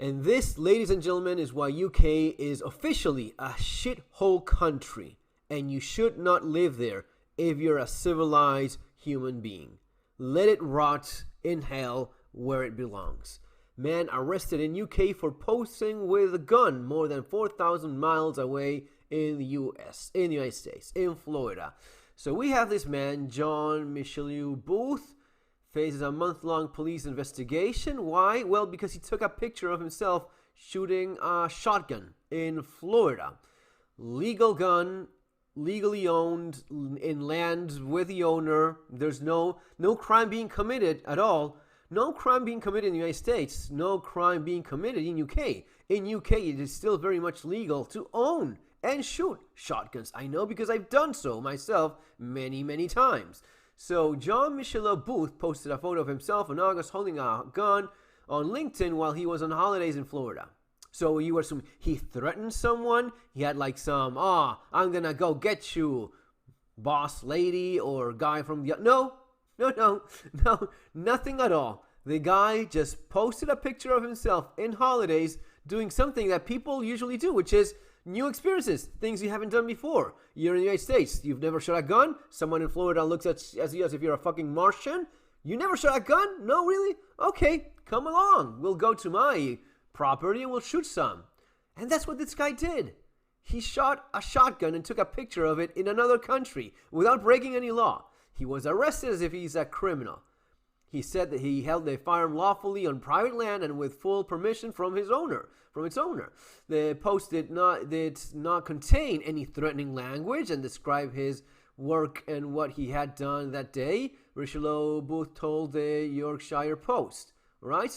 And this, ladies and gentlemen, is why UK is officially a shithole country, and you should not live there if you're a civilized human being. Let it rot in hell where it belongs. Man arrested in UK for posing with a gun more than 4,000 miles away in the United States, in Florida. So we have this man, John Michelle Booth, faces a month-long police investigation. Why? Well, because he took a picture of himself shooting a shotgun in Florida. Legal gun, legally owned, in land with the owner. There's no crime being committed at all. No crime being committed in the United States. No crime being committed in UK. In UK, it is still very much legal to own and shoot shotguns. I know because I've done so myself many, many times. So John Michelle Booth posted a photo of himself in August holding a gun on LinkedIn while he was on holidays in Florida. So you assume he threatened someone? He had like some, I'm gonna go get you, boss lady or guy from the... No, nothing at all. The guy just posted a picture of himself in holidays doing something that people usually do, which is new experiences, things you haven't done before. You're in the United States. You've never shot a gun. Someone in Florida looks at you as if you're a fucking Martian. You never shot a gun? No, really? Okay, come along. We'll go to my property and we'll shoot some. And that's what this guy did. He shot a shotgun and took a picture of it in another country without breaking any law. He was arrested as if he's a criminal. He said that he held the firearm lawfully on private land and with full permission from its owner. The post did not contain any threatening language and describe his work and what he had done that day, Richelieu Booth told the Yorkshire Post. Right?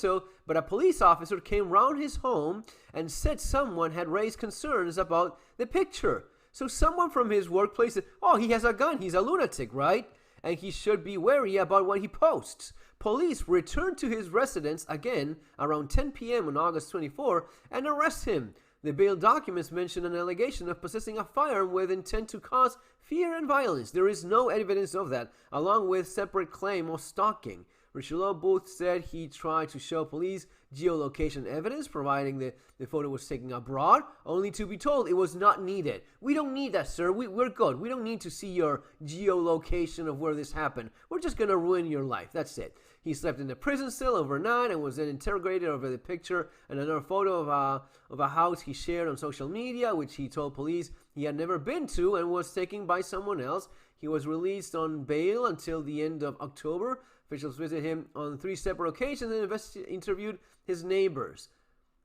But a police officer came round his home and said someone had raised concerns about the picture. So someone from his workplace said, he has a gun. He's a lunatic, right? And he should be wary about what he posts. Police returned to his residence again around 10 p.m. on August 24 and arrest him. The bail documents mention an allegation of possessing a firearm with intent to cause fear and violence. There is no evidence of that, along with separate claim of stalking. Richelieu Booth said he tried to show police geolocation evidence, providing the photo was taken abroad, only to be told it was not needed. We don't need that, sir. We're good. We don't need to see your geolocation of where this happened. We're just going to ruin your life. That's it. He slept in the prison cell overnight and was then interrogated over the picture and another photo of a house he shared on social media, which he told police he had never been to and was taken by someone else. He was released on bail until the end of October. Officials visited him on 3 separate occasions and interviewed his neighbors.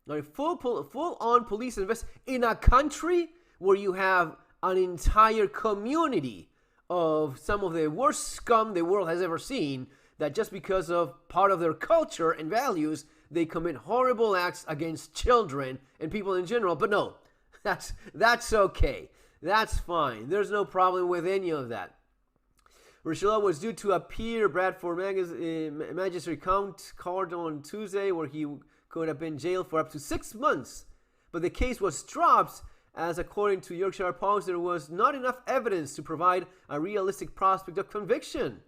Now, full-on police in a country where you have an entire community of some of the worst scum the world has ever seen, that just because of part of their culture and values, they commit horrible acts against children and people in general. But no, that's okay. That's fine. There's no problem with any of that. Richelieu was due to appear Bradford Magistrate Court on Tuesday, where he could have been jailed for up to 6 months. But the case was dropped as, according to Yorkshire Post, there was not enough evidence to provide a realistic prospect of conviction.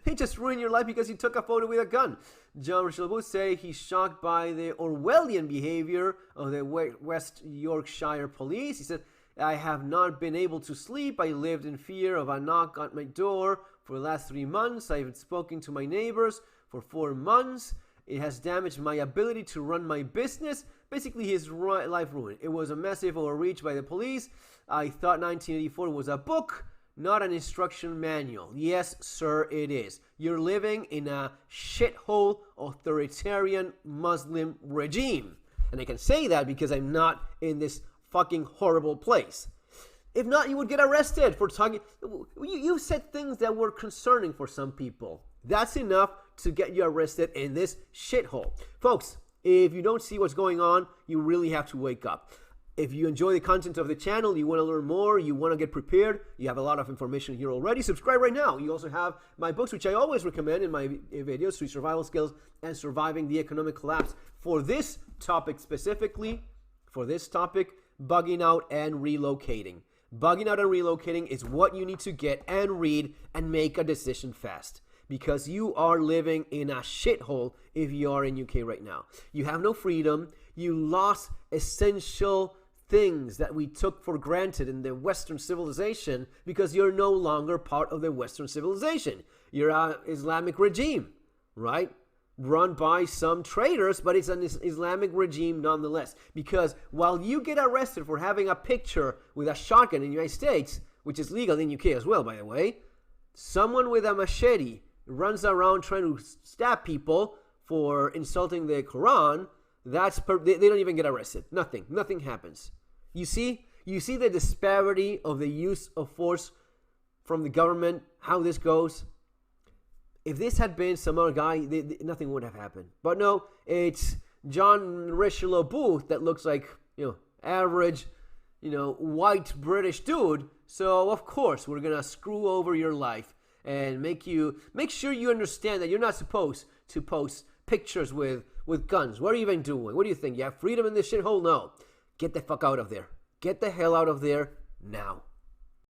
They just ruined your life because you took a photo with a gun. John Richelieu Booth said he's shocked by the Orwellian behavior of the West Yorkshire police. He said, I have not been able to sleep. I lived in fear of a knock at my door for the last 3 months. I haven't spoken to my neighbors for 4 months. It has damaged my ability to run my business. Basically, his life ruined. It was a massive overreach by the police. I thought 1984 was a book, not an instruction manual. Yes, sir, it is. You're living in a shithole authoritarian Muslim regime. And I can say that because I'm not in this fucking horrible place. If not, you would get arrested for talking. You said things that were concerning for some people. That's enough to get you arrested in this shithole. Folks, if you don't see what's going on, you really have to wake up. If you enjoy the content of the channel, you want to learn more, you want to get prepared, you have a lot of information here already, subscribe right now. You also have my books, which I always recommend in my videos, Street Survival Skills and Surviving the Economic Collapse. For this topic specifically, bugging out and relocating. Bugging out and relocating is what you need to get and read and make a decision fast. because you are living in a shithole if you are in UK right now. You have no freedom. You lost essential things that we took for granted in the Western civilization because you're no longer part of the Western civilization. You're an Islamic regime, right? Run by some traitors, but it's an Islamic regime nonetheless. Because while you get arrested for having a picture with a shotgun in the United States, which is legal in UK as well, by the way, someone with a machete runs around trying to stab people for insulting the Quran. They don't even get arrested. Nothing happens. You see the disparity of the use of force from the government, how this goes. If this had been some other guy, nothing would have happened. But no, it's John Richelieu Booth that looks like, average, white British dude. So of course we're gonna screw over your life and make sure you understand that you're not supposed to post pictures with guns. What are you even doing? What do you think? You have freedom in this shithole? No. Get the fuck out of there. Get the hell out of there now.